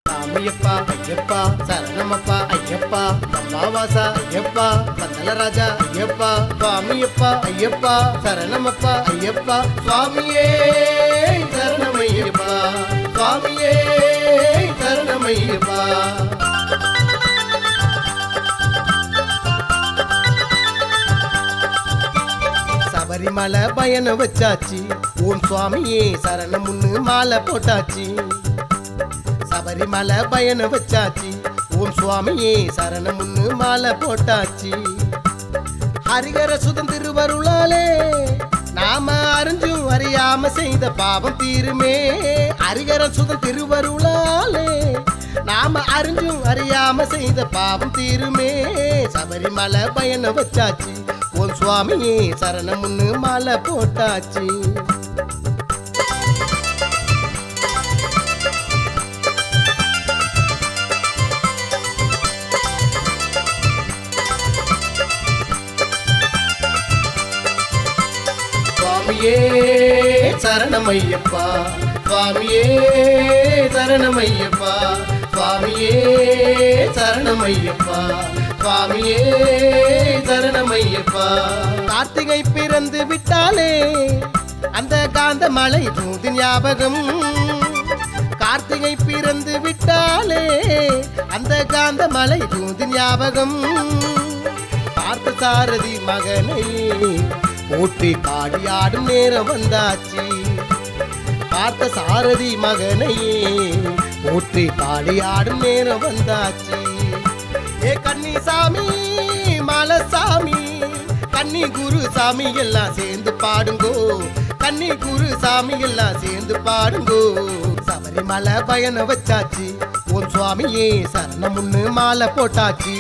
சாமியப்பா ஐயப்பா சரணமப்பா ஐயப்பா அம்மாவாசா ஐயப்பா பந்தலராஜா ஐயப்பா சுவாமியப்பா ஐயப்பா சரணமப்பா ஐயப்பா சுவாமியே சரணமையப்பா சுவாமியே சரணமையப்பா. சபரிமலை பயணம் வச்சாச்சு ஓம் சுவாமியே சரணமுன்னு மாலை போட்டாச்சு. சபரிமலை பயணம் வச்சாச்சு ஓம் சுவாமியே சரணமுன்னு மாலை போட்டாச்சு. ஹரிகர சுதன் திருவருளாலே நாம அறிஞ்சும் அறியாம செய்த பாவம் தீருமே. ஹரிகர சுதன் திருவருளாலே நாம அறிஞ்சும் அறியாம செய்த பாவம் தீருமே. சபரிமலை பயணம் வச்சாச்சு ஓம் சுவாமியே சரணமுன்னு மாலை போட்டாச்சு. சுவாமியே சரணமையப்பா சுவாமியே சரணமையப்பா சுவாமியே சரணமையப்பா சுவாமியே சரணமையப்பா. கார்த்திகை பிறந்து விட்டாலே அந்த காந்த மலை ஜோதி ஞாபகம். கார்த்திகை பிறந்து விட்டாலே அந்த காந்த மலை ஜோதி ஞாபகம். பார்த்த சாரதி மகனை போற்றி பாடி ஆடும் நேரம் வந்தாச்சு. பார்த்த சாரதி மகனையே போற்றி பாடி ஆடும் நேரம் வந்தாச்சு. ஏ கன்னி சாமி மலசாமி கன்னி குரு சாமி எல்லாம் சேர்ந்து பாடுங்கோ. கன்னி குரு சாமி எல்லாம் சேர்ந்து பாடுங்கோ. சபரிமலை பயணம் வச்சாச்சு ஓம் சுவாமியே சரணமுன்னு மாலை போட்டாச்சு.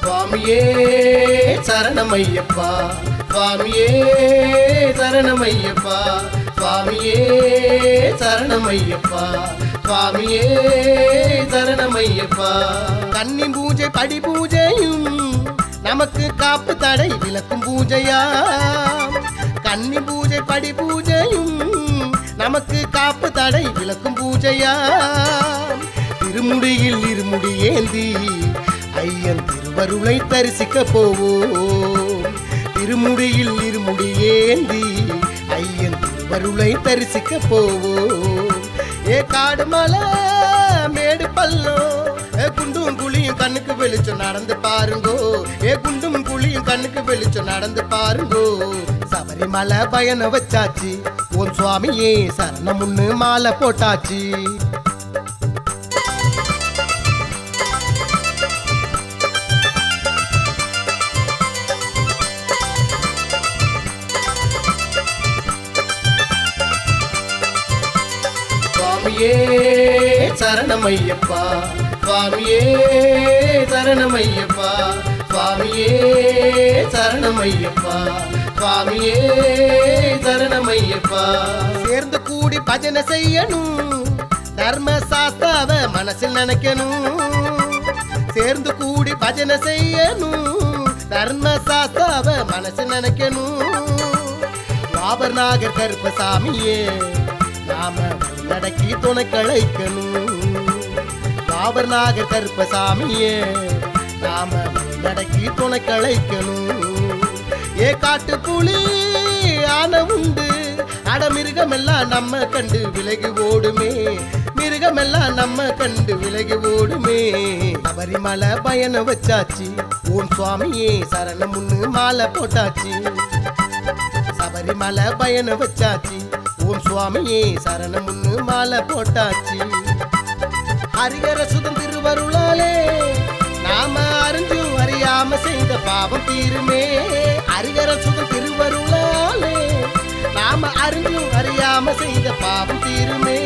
சுவாமியே சரணமையப்பா சுவாமியே சரணமையப்பா சுவாமியே சரணமையப்பா சுவாமியே சரணமையப்பா. கன்னி பூஜை படி பூஜையும் நமக்கு காப்பு தடை விளக்கும் பூஜையா. கன்னி பூஜை படி பூஜையும் நமக்கு காப்பு தடை விளக்கும் பூஜையா. திருமுடியில் இருமுடி ஏந்தி ஐயன் திருவருளை தரிசிக்க போவோம். திருமுடியில் இருமுடி ஏந்தி ஐயன் திருவருளை தரிசிக்க போவோம். ஏ காடு மலை மேடு பள்ளம் குண்டும் குழியும் கண்ணுக்கு வெளிச்சம் நடந்து பாருங்கோ. ஏ குண்டும் குழியும் கண்ணுக்கு வெளிச்சம் நடந்து பாருங்கோ. சபரிமலை பயணம் வச்சாச்சு ஓம் சுவாமியே சரணமுன்னு மாலை போட்டாச்சு. சுவாமியே சரணமையப்பா சுவாமியே சரணமையப்பா சுவாமியே சரணமையப்பா சுவாமியே சரணமையப்பா. சேர்ந்து கூடி பஜனை செய்யணும் தர்ம சாஸ்தாவ மனசில் நினைக்கணும். சேர்ந்து கூடி பஜனை செய்யணும் தர்ம சாஸ்தாவ மனசில் நினைக்கணும். வாபர்நாகர் கருப்பசாமியே நாம நடக்கி துணை கழைக்கணும். வாபர்நாகர் கருப்பசாமியே நாம நடக்கி துணை கழைக்கணும். ஏ காட்டு புலி ஆன உண்டு அட மிருகமெல்லாம் நம்ம கண்டு விலகி ஓடுமே. மிருகமெல்லாம் நம்ம கண்டு விலகி ஓடுமே. சபரிமலை பயணம் வச்சாச்சு ஓம் சுவாமியே சரணமுன்னு மாலை போட்டாச்சு. சபரிமலை பயணம் வச்சாச்சு ஓம் சுவாமியே சரணமுன்னு மாலை போட்டாச்சு. ஹரிகர சுதன் திருவருளாலே நாம அறிஞ்சும் அறியாம செய்த பாவம் தீருமே. ஹரிகர சுதன் திருவருளாலே நாம அறிஞ்சும் அறியாம செய்த பாவம் தீருமே.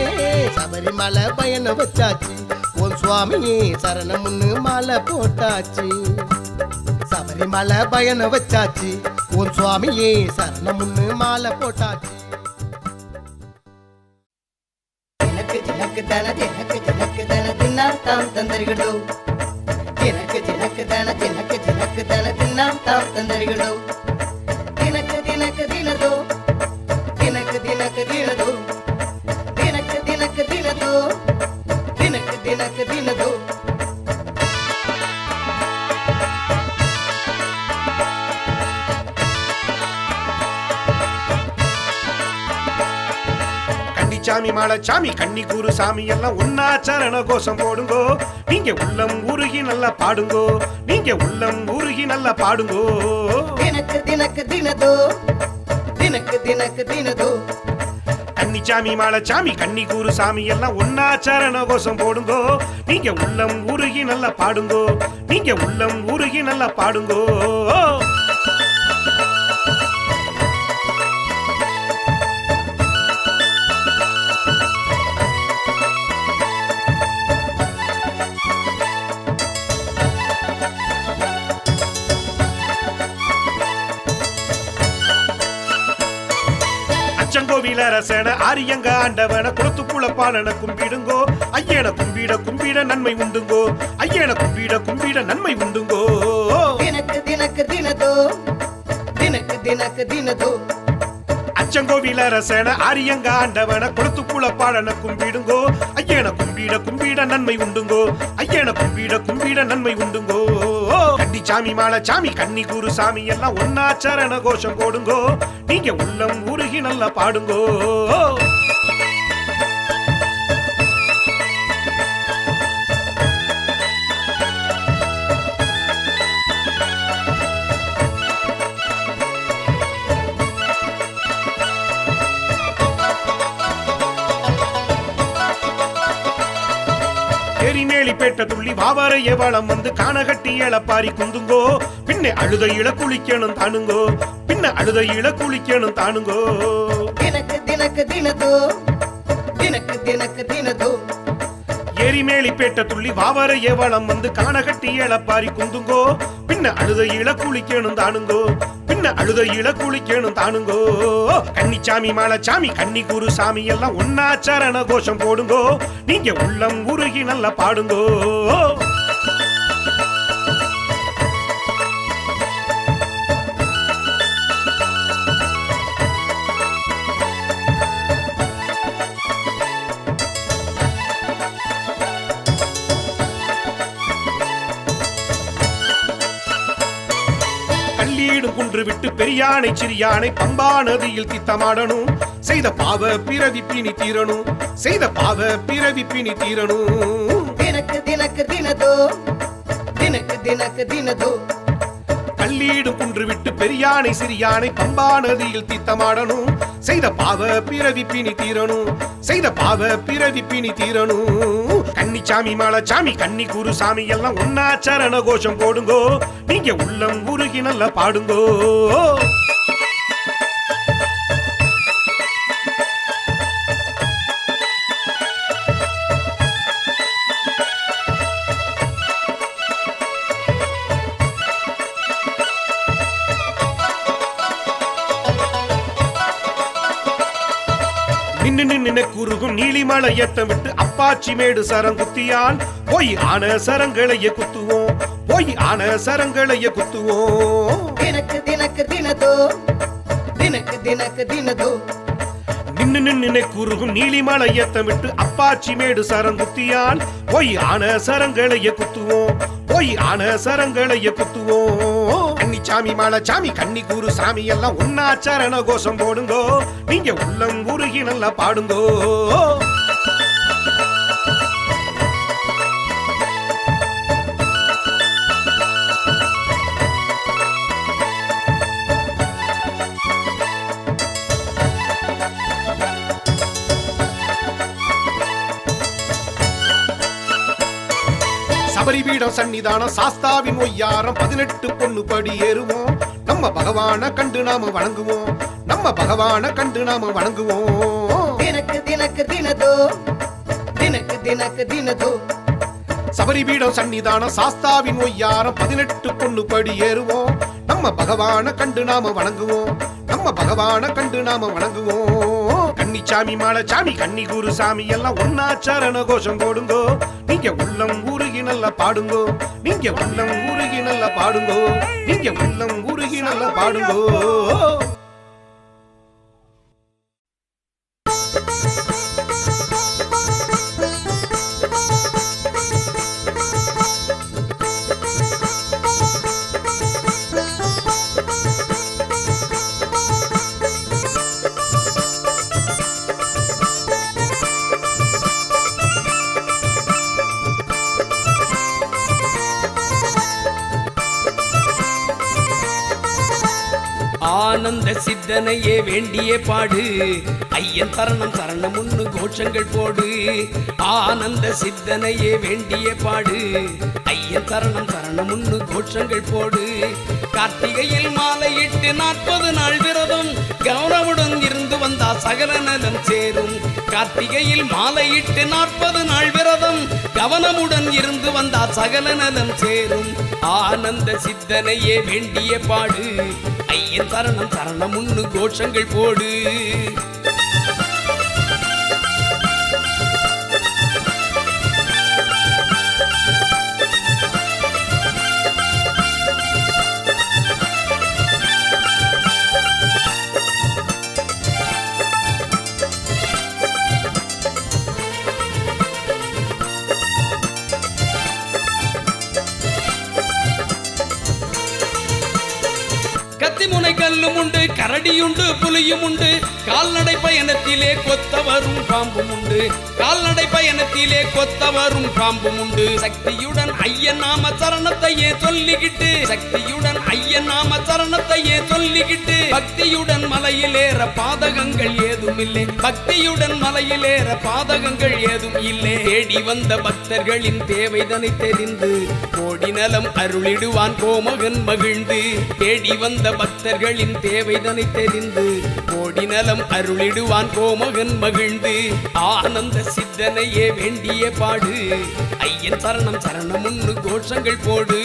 சபரிமலை பயணம் வச்சாச்சு ஓம் சுவாமியே சரணமுன்னு மாலை போட்டாச்சு. சபரிமலை பயணம் வச்சாச்சு ஓம் சுவாமியே சரணமுன்னு மாலை போட்டாச்சு. ஜனக்கு தன தின்னாம் தாம் தந்தரிகளோ ஜனக்கு தன தின்னாம் தாம் தந்தரிகளோ தினக்கு தினதோ தினக்கு தினதோ தினதோ சாமி மாலச்சாமி கன்னி கூறு சாமி எல்லாம் ஒன்னா சரண கோஷம் போடுங்கோ நீங்க உள்ளம் உருகி நல்லா பாடுங்கோ நீங்க உள்ளம் உருகி நல்லா பாடுங்கோ தினக்கு தினதோ கன்னிச்சாமி மாலச்சாமி கன்னி கூறு சாமி எல்லாம் ஒன்னா சரண கோஷம் போடுங்கோ நீங்க உள்ளம் உருகி நல்லா பாடுங்கோ நீங்க உள்ளம் உருகி நல்லா பாடுங்கோ அச்சங்கோவில ரசன ஆரியங்க ஆண்டவன கொடுத்து புலப்பான கும்பிடுங்கோ ஐயன கும்பிட நன்மை உண்டுங்கோ ஐயன கும்பிட நன்மை உண்டுங்கோ தினக்கு தினதோ அச்சங்கோவில ரசன ஆரியங்க ஆண்டவன கொடுத்து புலப்பான கும்பிடுங்கோ ஐயன கும்பிட நன்மை உண்டுங்கோ ஐயன கும்பிட நன்மை உண்டுங்கோ கன்னிச்சாமி மாலச்சாமி கன்னி கூறு சாமி எல்லாம் ஒன்னா சரண கோஷம் போடுங்கோ நீங்க உள்ளம் உருகி நல்லா பாடுங்கோ எரிமேலிப்பேட்ட துள்ளி வாவரைய வளம் வந்து காணகட்டி இளப்பாரி குந்துங்கோ பின்ன அழுத இள குளிக்கணும் தானுங்கோ பின்ன அழுத இள குளிக்கணும் தானுங்கோ தினக்கு தினதோ எரிமேலிப்பேட்ட துள்ளி வாவரைய வளம் வந்து காணகட்டி இளப்பாரி குந்துங்கோ பின்ன அழுத இள குளிக்கணும் தானுங்கோ பின்ன அழுத இள குளிக்கணும் தானுங்கோ கன்னிச்சாமி மாலச்சாமி கன்னி கூறு சாமி எல்லாம் ஒன்னா சரண கோஷம் போடுங்கோ நீங்க உள்ளம் உருகி நல்லா பாடுங்கோ குன்று விட்டு பெரியானை சிறியானை பம்பா நதியில் தித்தமாடணும் செய்த பாவ பிறவி பிணி தீரணும் செய்த பாவ பிறவி பிணி தீரணும் தினக்கு தினதோ கல்லீடும் குன்று விட்டு பெரியானை சிறியானை பம்பா நதியில் தித்தமாடணும் செய்த பாவ பிறவி பிணி தீரணும் செய்த பாவ பிறவி பிணி தீரணும் கன்னிச்சாமி மாலச்சாமி கன்னி கூறு சாமி எல்லாம் ஒன்னா சரண கோஷம் போடுங்கோ நீங்க உள்ளம் உருகி நல்லா பாடுங்கோ நின்னு குறுகும் நீலிமலை ஏத்தம் விட்டு அப்பாச்சி மேடு சரங்குத்தியால் போய் ஆன சரங்களைய குத்துவோம் போய் ஆன சரங்களைய குத்துவோம் தினக்கு தினதோ நின்னு குறுகும் நீலிமலை ஏத்தம் விட்டு அப்பாச்சி மேடு சரங்குத்தியால் போய் ஆன சரங்களைய குத்துவோம் போய் ஆன சரங்களைய குத்துவோம் கன்னிச்சாமி மாலச்சாமி கன்னி கூறு சாமி எல்லாம் ஒன்னா சரண கோஷம் போடுங்கோ நீங்க உள்ளம் உருகி நல்லா பாடுங்கோ சபரிபீடம் சன்னிதானம் சாஸ்தாவின் ஒய்யாரம் 18 பொண்ணு படி ஏறுவோம் நம்ம பகவான கண்டு நாம வணங்குவோம் நம்ம பகவான கண்டு நாம வணங்குவோம் தினக்கு தினதோ சபரிபீடம் சன்னிதானம் சாஸ்தாவின் ஒய்யாரம் 18 பொண்ணு படி ஏறுவோம் நம்ம பகவான கண்டு நாம வணங்குவோம் நம்ம பகவான கண்டு நாம வணங்குவோம் கன்னிச்சாமி மாலச்சாமி கன்னி குருசாமி எல்லாம் ஒன்னா சரண கோஷம் போடுங்கோ. நீங்க உள்ளம் உருகி நல்லா பாடுங்கோ. நீங்க உள்ளம் உருகி நல்லா பாடுங்கோ. நீங்க உள்ளம் உருகி நல்லா பாடுங்கோ. ஆனந்த சித்தனையே வேண்டிய பாடு ஐயன் சரணம் சரணம் முன்னு கோஷங்கள் போடு. ஆனந்த சித்தனையே வேண்டிய பாடு ஐயன் சரணம் சரணம் முன்னு கோஷங்கள் போடு. கார்த்திகையில் மாலையிட்டு 40 நாள் விரதம் கௌரவுடன் இருந்து வந்தா சகல நலம் சேரும். கார்த்திகையில் மாலையிட்டு 40 நாள் விரதம் கவனமுடன் இருந்து வந்தா சகல நலம் சேரும். ஆனந்த சித்தனையே வேண்டிய பாடு ஐயன் சரணம் சரணம் முன்னு கோஷங்கள் போடு. கத்திமுனை கல்லும் உண்டு, கரடியுண்டு, புலியும் உண்டு. கால்நடை பயணத்திலே கொத்த வரும் பாம்பும் உண்டு. கால்நடை பயணத்திலே கொத்த வரும் பாம்பும் உண்டு. சக்தியுடன் ஐயன் நாம சரணத்தையே சொல்லிக்கிட்டு, சக்தியுடன் ஐயன் நாம சரணத்தையே சொல்லிக்கிட்டு, பக்தியுடன் மலையிலேற பாதகங்கள் ஏதும் இல்லை. பக்தியுடன் மலையிலேற பாதகங்கள் ஏதும் இல்லை. தேடி வந்த பக்தர்களின் தேவைதனை தெரிந்து கோடி நலம் அருளிடுவான் கோமகன் மகிழ்ந்து. தேடி வந்த பக்தர்களின் தேவைதனை தெரிந்து கோடி நலம் அருளிடுவான் கோமகன் மகிழ்ந்து. ஆனந்த சித்தனையே வேண்டிய பாடு ஐயன் சரணம் சரணம் முன்னு கோஷங்கள் போடு.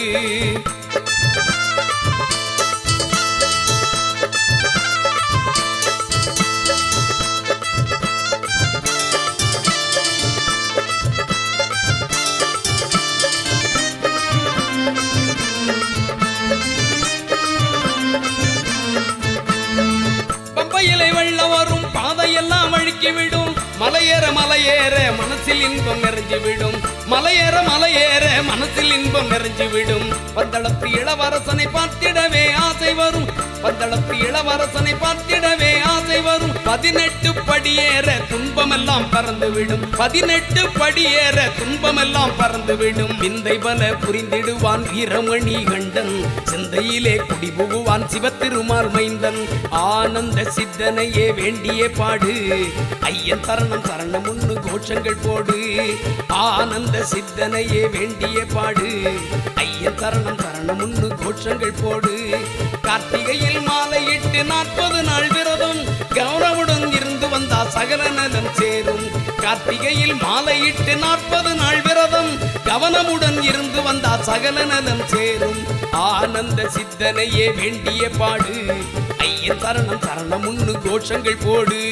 பம்பையிலே வெள்ளம் வரும் பாதையெல்லாம் அழுக்கிவிடும். மலையேற மலையேற மனசில் இன்பம் நிறைஞ்சுவிடும். மலையேற மலையேற மனசில் இன்பம் நிறைஞ்சுவிடும். பந்தளத்து இளவரசனை பார்த்திடவே ஆசை வரும். பந்தளத்து இளவரசனை பார்த்திடவே ஆசை வரும். 18 படியேற துன்பமெல்லாம் பறந்துவிடும். 18 படியேற துன்பமெல்லாம் பறந்துவிடும். விந்தை பல புரிந்திடுவான் வீரமணி கண்டன். சிந்தையிலே குடிபுகுவான் சிவத்திருமால் மைந்தன். ஆனந்த சித்தனையே வேண்டிய பாடு ஐயன் சரணம் சரணம் முன்னு கோஷங்கள் போடு. ஆனந்த சித்தனையே வேண்டிய பாடு ஐயன் சரணம் சரணம் முன்னு கோஷங்கள் போடு. கார்த்திகையில் மாலையிட்டு 40 நாள் விரதம் கௌரவுடன் இருந்து வந்தா சகல நலம் சேரும். கார்த்திகையில் மாலையிட்டு 40 நாள் விரதம் கவனமுடன் இருந்து வந்தா சகல நலம் சேரும். ஆனந்த சித்தனையே வேண்டிய பாடு ஐயன் சரணம் சரணம் முன்னு கோஷங்கள் போடு.